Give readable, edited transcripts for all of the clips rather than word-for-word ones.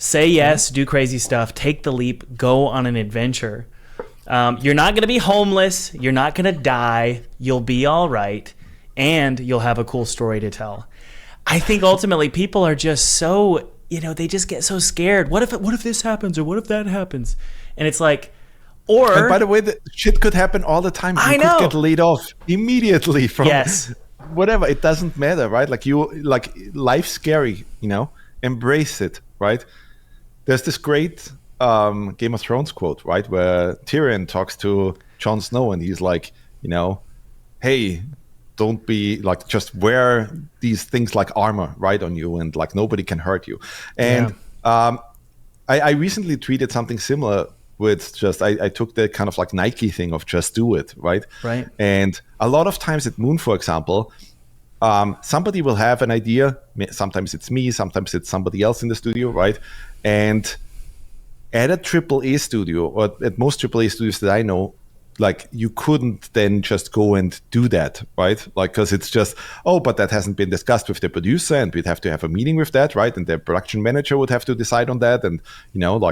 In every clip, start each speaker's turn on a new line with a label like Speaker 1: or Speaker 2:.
Speaker 1: Say yes, do crazy stuff, take the leap, go on an adventure. You're not going to be homeless. You're not going to die. You'll be all right. And you'll have a cool story to tell. I think ultimately people are just so, they just get so scared. What if this happens, or what if that happens? And it's like, or...
Speaker 2: And by the way, the shit could happen all the time. You could get laid off immediately from whatever. It doesn't matter, right? Life's scary, embrace it, right? There's this great Game of Thrones quote, right? Where Tyrion talks to Jon Snow and he's like, hey, don't be like, just wear these things like armor, right, on you, and like nobody can hurt you. And I recently tweeted something similar with just, I took the kind of like Nike thing of just do it, right?
Speaker 1: Right.
Speaker 2: And a lot of times at Moon, for example, somebody will have an idea. Sometimes it's me, sometimes it's somebody else in the studio, right? And at a AAA studio, or at most AAA studios that I know, like you couldn't then just go and do that, right? Like, because it's just, but that hasn't been discussed with the producer, and we'd have to have a meeting with that, right? And the production manager would have to decide on that, and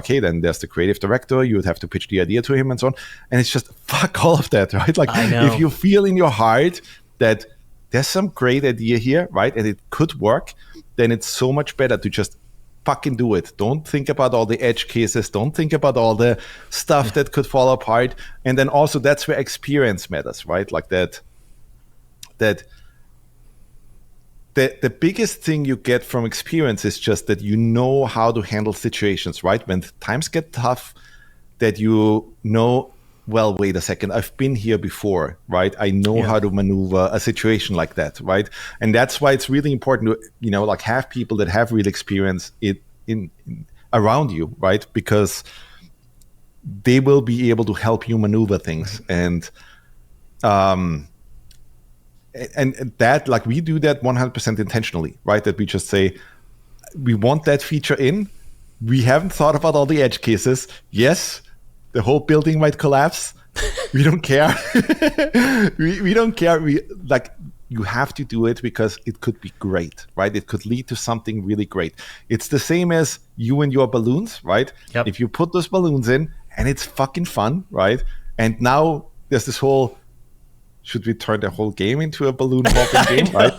Speaker 2: hey, then there's the creative director. You would have to pitch the idea to him and so on. And it's just fuck all of that, right? Like, if you feel in your heart that there's some great idea here, right, and it could work, then it's so much better to just fucking do it. Don't think about all the edge cases. Don't think about all the stuff that could fall apart. And then also that's where experience matters, right? Like that the biggest thing you get from experience is just that you know how to handle situations, right? When times get tough, that well, wait a second, I've been here before, right? I know how to maneuver a situation like that, right? And that's why it's really important to, have people that have real experience in around you, right? Because they will be able to help you maneuver things. And that, like, we do that 100% intentionally, right? That we just say, we want that feature in. We haven't thought about all the edge cases. Yes, the whole building might collapse. We don't care. we don't care. You have to do it because it could be great, right? It could lead to something really great. It's the same as you and your balloons, right?
Speaker 1: Yep.
Speaker 2: If you put those balloons in and it's fucking fun, right? And now there's this whole, should we turn the whole game into a balloon popping game, right?